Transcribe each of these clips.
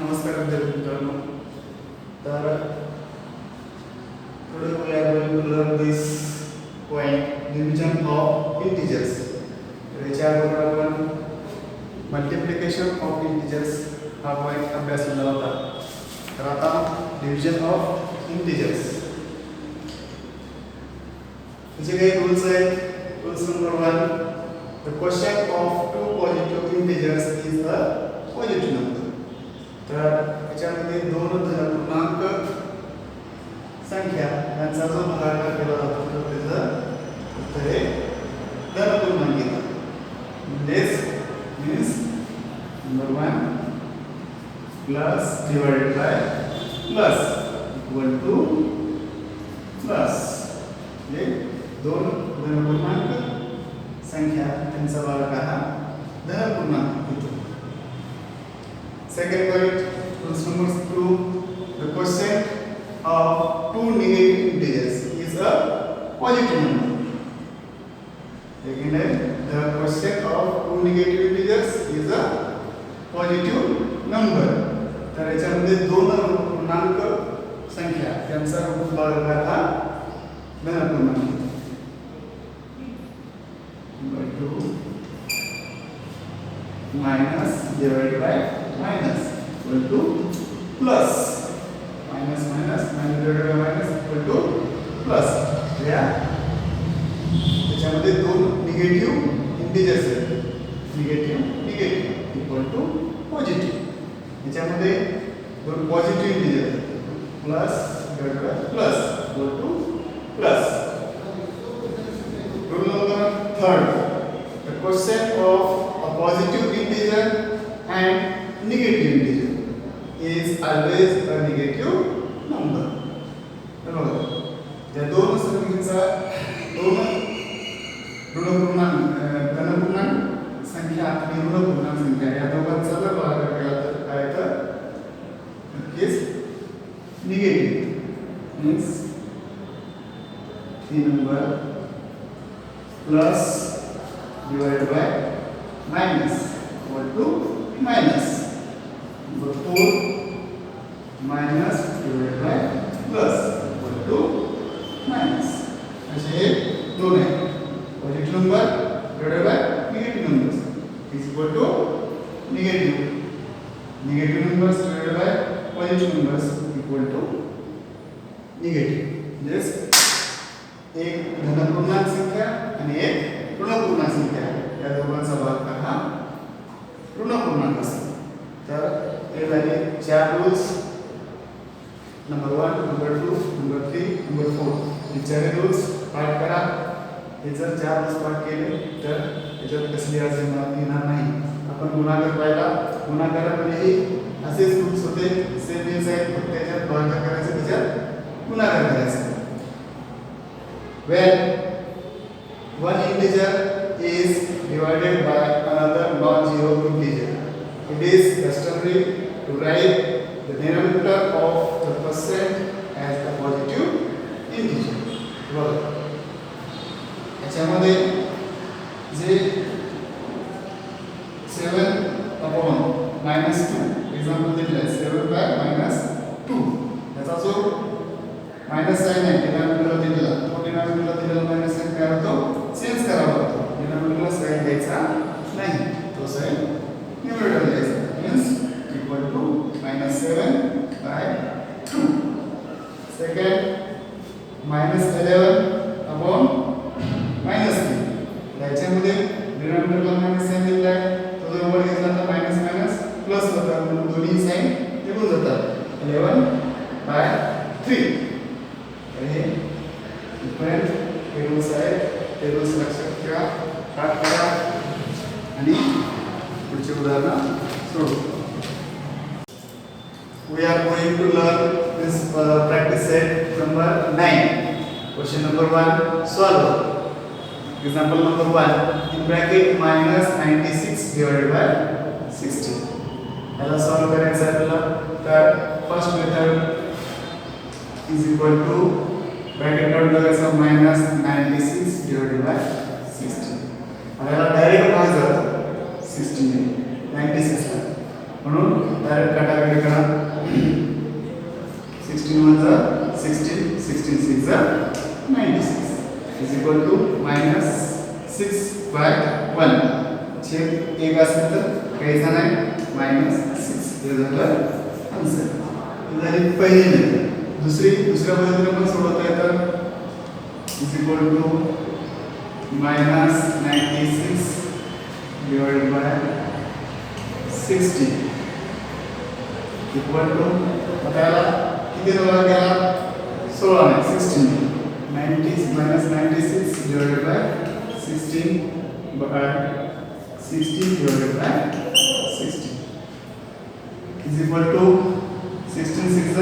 नमस्कार विद्यार्थी मित्रांनो. तर today we are going to learn this point division of integers. तर याच्या अगोदर आपण मल्टिप्लिकेशन ऑफ इंटिजर्स हा पॉइंट अभ्यासलेला होता. तर आता डिव्हिजन ऑफ इंटिजर्स याचे काही रूल्स आहेत. Rules number 1, the quotient of two positive integers is a positive number. तर याच्यामध्ये दोन धनपूर्णांक संख्या यांचा जो भागाकार केला जातो तो त्याचं उत्तर हे धनपूर्णांक येतं. म्हणजेच means number 1 plus divided by plus equal to plus. म्हणजे दोन धनपूर्णांक संख्या त्यांचा भागाकार हा धनपूर्णांक येतो. Second point, rules number 2, the quotient of two negative integers is a positive number. Again, the quotient of two negative integers is a positive number. तर याच्यामध्ये दोन पूर्णांक संख्या त्यांचा भागाकार हा धनपूर्णांक येतो. Number 2 minus divided by minus equal to plus. Minus minus divided by minus equal to plus. या त्याच्यामध्ये दोन निगेटिव्ह इंटिजर्स आहेत. Negative equal to positive. याच्यामध्ये दोन पॉझिटिव्ह इंटिजर्स आहेत. Plus divided by plus equal to plus. Rule number 3, the quotient of a positive integer and negative integer is always a negative number. बरोबर. या दोन संख्येचा दोन धनपूर्णांक संख्या आणि ऋणपूर्णांक संख्या या दोघांचा जर भागाकार केला तर काय येतं? नक्कीच negative. Means 3 number plus divided by minus equal to minus. Number 4 minus divided by plus equal to minus. असे दोन आहेत. Positive number divided by negative numbers is equal to negative. Negative numbers divided by positive numbers equal to negative. म्हणजेच एक धनपूर्णांक संख्या आणि एक ऋणपूर्णांक संख्या या दोघांचा भागाकार हा ऋणपूर्णांक असतो. तर हे झाले 4 rules. Number 1, number 2, number 3, number 4 हे 4 रूल्स पाठ करा. हे जर 4 रूल्स पाठ केले तर त्याच्यात कसली अडचण येणार नाही. आपण गुणाकार पाहिला. गुणाकारामध्येही असेच रूल्स होते. सेम हेच आहेत. फक्त त्याच्यात भागाकार करायचं, त्याच्यात गुणाकार करायचा. when one integer is divided by another non-zero integer, it is customary to write the denominator of the percent as a positive integer. बघा याच्यामध्ये जे 7/-2 एक्झाम्पल दिलेलं आहे. 7/-2 याचा जो मायनस साइन आहे डिनॉमिनेटरला दिलेला, तो डिनॉमिनेटरला दिलेला मायनस साइन काय होतो? चेंज करावा लागतो. डिनॉमिनेटरला साइन द्यायचा नाही, तो साइन न्यूमरेटरला द्यायचा. Means equal to -7/2. सेकंड -11/-3. याच्यामध्ये डिनॉमिनेटरला मायनस साइन दिलेला आहे, तो जर वर घेतला तर मायनस मायनस प्लस होतात, म्हणून दोन्ही साइन निघून जातात. 11/3. हे डिफरंट रूल्स आहेत. ते रूल्स लक्षात ठेवा, पाठ करा आणि पुढचे उदाहरण सोडवा. We are going to learn this practice set number 9. Question number 1, solve. Example number 1, in bracket -96 divided by 60. याला सॉल्व करायचं आहे आपल्याला. तर first method is equal two bracket काढून टाकायचा -96 divided by 60. आणि याला डायरेक्ट भाग जातो 60 ने 96 ला. म्हणून डायरेक्ट काटाकाटी करा. 16 1 जा 16, 16 6 जा 96 is equal to -6/1. छेद 1 असेल तर काहीच नाही, -6 हे झालं आन्सर. ही झाली पहिली मेथड. दुसऱ्या पद्धतीने पण सोडवता येतं. is equal to -96 divided by 60 equal to बताया किती दोला गेला 16 ने 16 90 -96 divided by 16 by 60 divided by 60 is equal to 16 6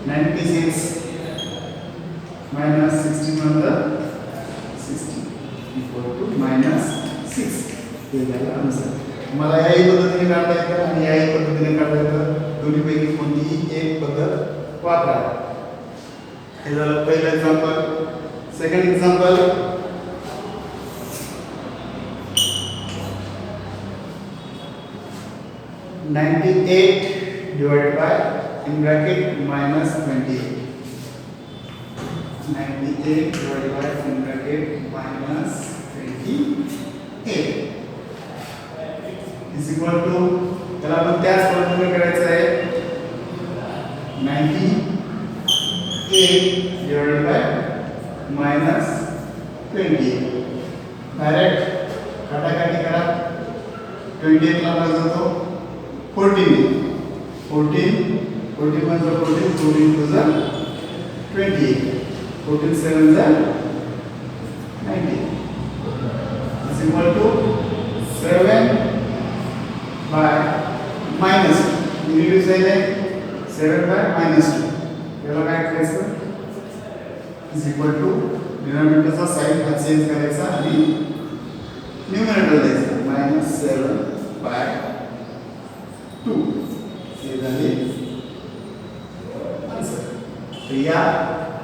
96 minus 16 on the 60 equal to -6 हे झालं आन्सर. मला याही पद्धतीने काढता येतं आणि याही पद्धतीने काढता येतं. दोन्हीपैकी कोणतीही एक पद्धत वापरा. हे झालं पहिलं example. Second example, -98 divided by in bracket -28. 98 divided by in bracket -28 is equal to, त्याला आपण त्याच पद्धतीने करायचं आहे. 98 divided by -28 डायरेक्ट काटाकाटी करा. 28 ला भाग जातो 14 14 14 1 जा 14 14 2 जा 28 14 7 जा 90 is equal to 7 by minus negative sign आहे 7 by -2. याला काय करायचं is equal to डिनॉमिनेटरचा साइन हा चेंज करायचा आणि न्यूमरेटर द्यायचा -7 by 2 हे झाले आन्सर. तर या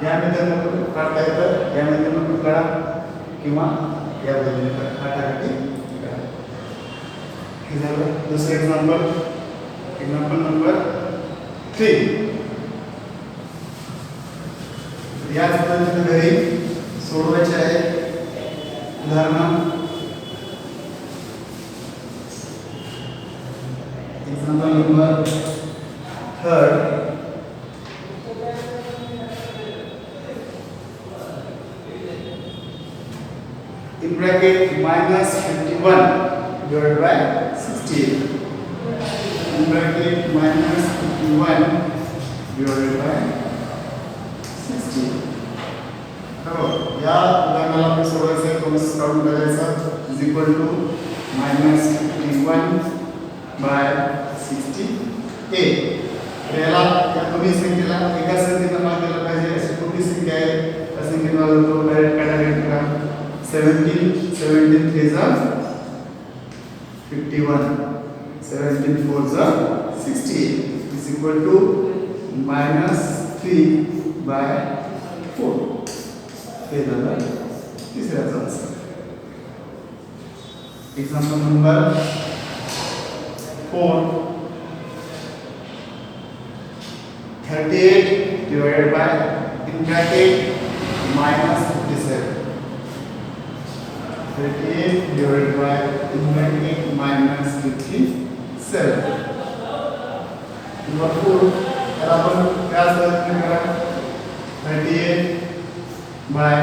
मेथडने काढता येतं. या मेथडने काढा किंवा या पद्धतीने काटाकाटी करा. हे झालं दुसरं एक्झाम्पल. Example number 3. याच पद्धतीने घरी सोडवायचे आहे. उदाहरण example number 3. in bracket -51 divided by 68 in bracket -51 divided by 68. बरोबर. या उदाहरणाला आपण सोडवायचं कंस काढून करायचा is equal to -51 by 68. याला या दोन्ही संख्येला एका संख्येने भाग दिला पाहिजे. अशी कोणती संख्या आहे त्या संख्येने भाग होतो. डायरेक्ट काटाकाटी करा. 17 17 3 जा 51 17 4 जा 68 is equal to -3 by 4. हे झालं तिसऱ्याचा answer. Example number 4. 38 divided by in bracket -57 38 divided by in bracket -57 number 4. याला आपण त्याच पद्धतीने करा. 38 by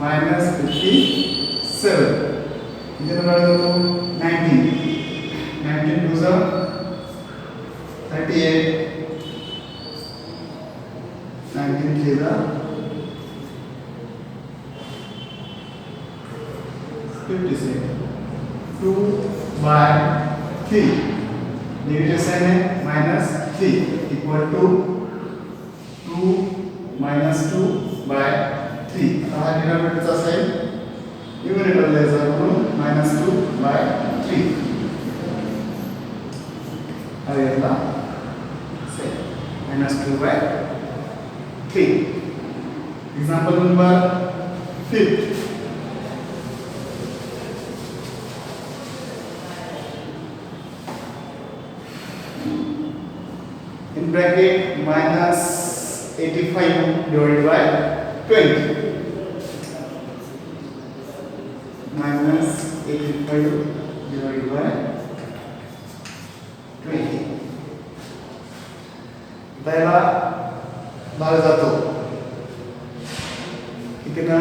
-57 इथे काय होतो 19 19 2 जा 38 19 3 जा 57 2 by 3 नेगेटिव साइन है -3 इक्वल टू 2 -2 by 3. हा डिनॉमिनेटरचा साइन न्यूमरेटर द्यायचा म्हणून -2 by 3 हा याला sign -2 by 3. Example number 5. in bracket minus 85 divided by 20. Minus 85 divided by 20. त्याला भाग जातो कितना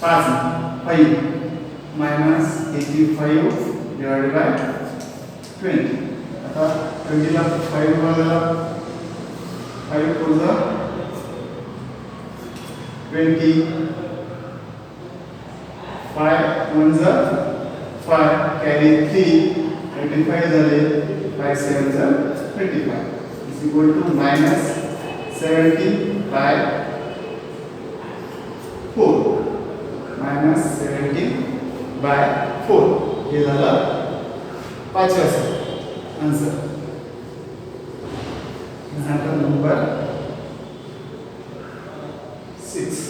5 minus 85 divided by 20. आता 20 ला 5 भागाला 5 पुढचा 20 5 1 जा 5 carry 3 25 झाले 5 7 जा 25 is equal to minus 70 by 4 minus 70 by 4 हे झालं पाचवा answer. example number 6.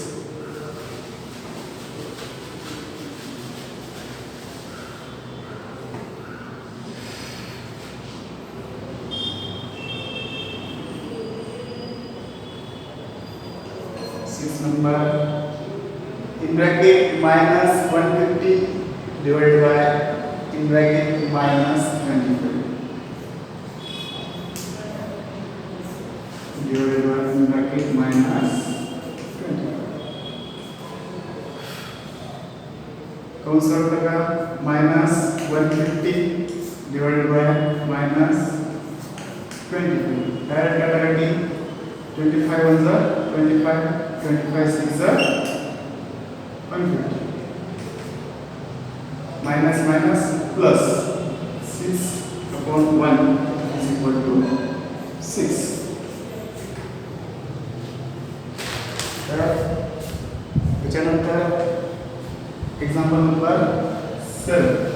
Number in bracket minus 150 divided by in bracket minus 25 divided by in bracket minus 25 कौन सा होगा minus 150 divided by minus 25 direct कटाकटी 25 1 जा 25 25 6 are 150 minus minus plus 6 upon 1 is equal to 6. त्याच्यानंतर example number 7.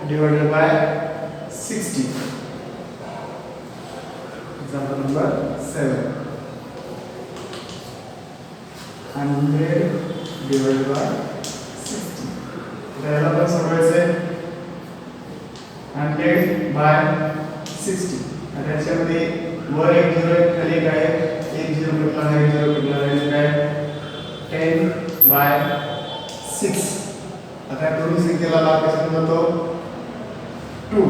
divided by 60. Example number 7. 100 divided by 60. त्याला पण सोडवायचे 100 by 60. आणि त्याच्यामध्ये वर एक झिरो खाली काय एक झिरो म्हटला आहे झिरो म्हटला आहे काय 10 by 6. आता दोन्ही संख्येला लाभ कशाने जातो 2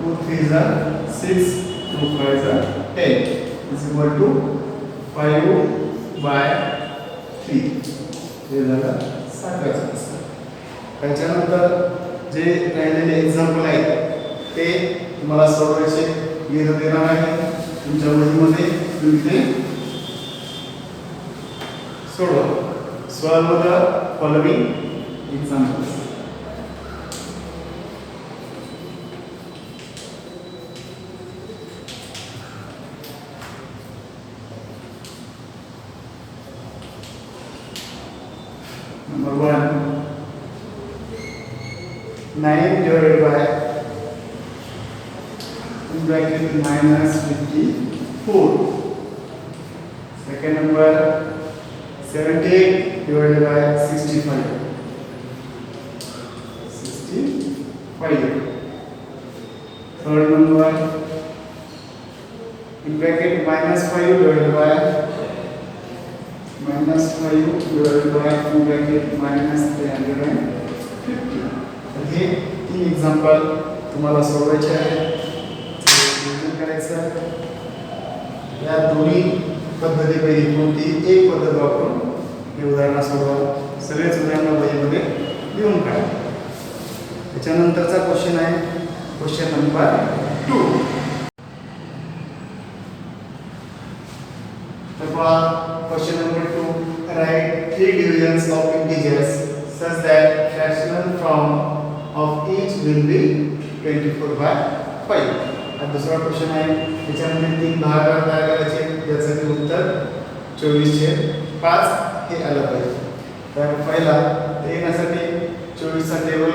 2 3 are 6 2 5 are 10 is equal to 5 by 3 हे झालं सातव्याचं. त्याच्यानंतर जे राहिलेले एक्झाम्पल आहेत ते तुम्हाला सोडवायचे घेऊन देणार आहे तुमच्या वहीमध्ये तुम्ही ते सोडवा. Solve the following examples. Number 1 9 divided by in bracket minus 54. Second number 78 divided by 65. 5. Third number in bracket minus 5 divided by minus 5 divided by in bracket minus 350. तर हे तीन एक्झाम्पल तुम्हाला सोडवायचे आहे. करायचं या दोन्ही पद्धतीपैकी कोणती एक पद्धत वापरून हे उदाहरण सोडवा. सगळेच उदाहरण वहीमध्ये लिहून काढा. त्याच्यानंतरचा क्वेश्चन आहे क्वेश्चन नंबर 2. तर पहा question number 2 right 3 divisions of integers such that fractional form of each will be 24 by 5. हा दुसरा क्वेश्चन आहे. त्याच्यामध्ये तीन भाग तयार करायचे ज्याचं उत्तर 24/5 हे आलं पाहिजे. तर पहिला ते येण्यासाठी 24 चा टेबल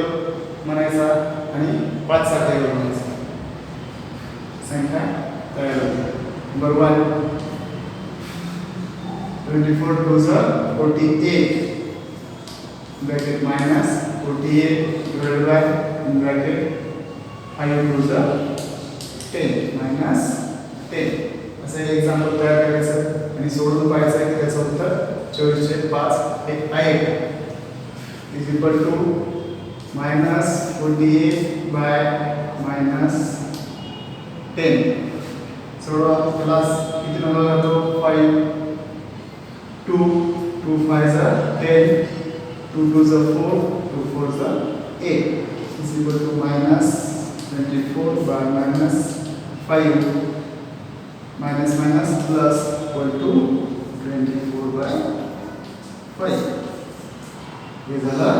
म्हणायचा आणि 5 चा टेबल म्हणायचा. संख्या तयार होते. Number 1 24 2s are 48 bracket minus 48 divided by in bracket 5 2s are 10 minus 10 असं एक एक्झाम्पल तयार करायचं आणि सोडून पाहायचं की त्याचं उत्तर 24/5 हे आहे is equal to minus 48 by minus 10 सोडवा प्लस किती नंबर जातो 5 2 2 5 are 10 2 2s are 4 2 4s are 8 is equal to minus 24 by minus 5 minus minus plus equal to 24 by 5 हे झालं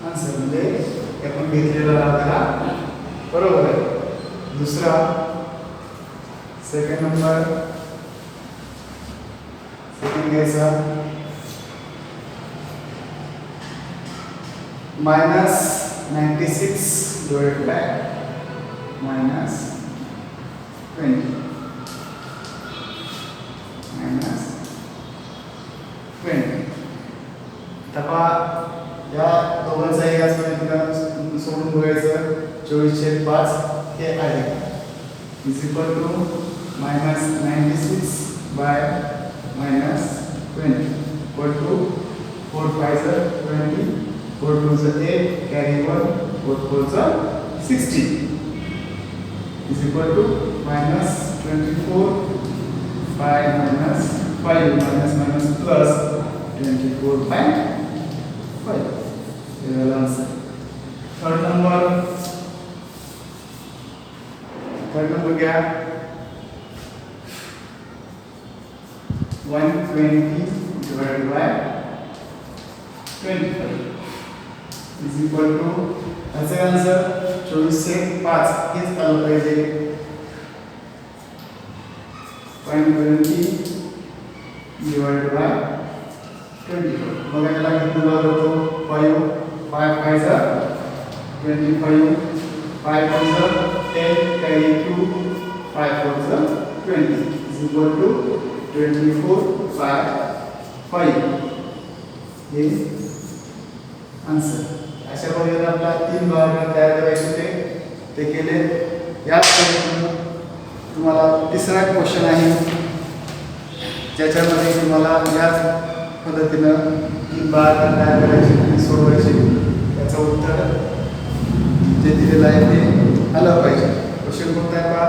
आन्सर म्हणजे आपण घेतलेला दाखला बरोबर आहे दुसरा सेकंड नंबर सेकंड घ्यायचा minus 96 divided by minus 20 minus 20 तपा या दोघांचा याच मध्ये सोडून बघायचं 24/5 हे आहे is equal to minus 96 by minus 20 equal to 4 5s are 20 4 2s are 8 carry 1 4 4s are 16 is equal to minus 24 by minus 5 minus minus plus 24/5 ये वाला आंसर थर्ड नंबर क्या 120 divided by 25 is equal to ऐसे answer 24/5 हेच आलं पाहिजे 120 divided by 24 मग याला किती नंबर होतो 5 5 5s are 25 5 4s are 10 carry 2 5 4s are 20 is equal to 24/5 हे आन्सर अशा प्रकारे आपला 3 भाग तयार करायचे होते ते केले याच तुम्हाला तिसरा क्वेश्चन आहे ज्याच्यामध्ये तुम्हाला याच पद्धतीनं 3 भाग तयार करायचे आणि सोडवायचे त्याचं उत्तर जे दिलेलं आहे ते आलं पाहिजे क्वेश्चन कोणता आहे पहा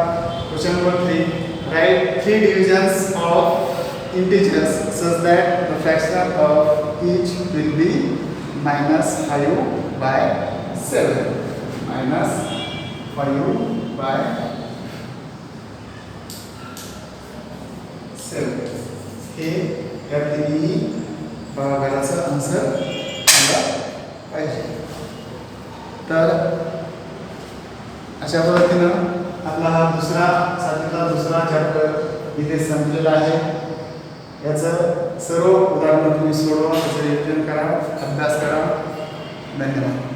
question number 3 write 3 divisions of integers such that the fraction of each will be minus 5 by 7 minus 5 by 7 हे या तिन्ही भागाचं आन्सर आला पाहिजे तर अशा पद्धतीनं आपला हा दुसरा सातवीचा दुसरा चॅप्टर इथे संपलेला आहे याचं सर्व उदाहरणं तुम्ही सोडवा त्याचं रिव्हिजन करा अभ्यास करा धन्यवाद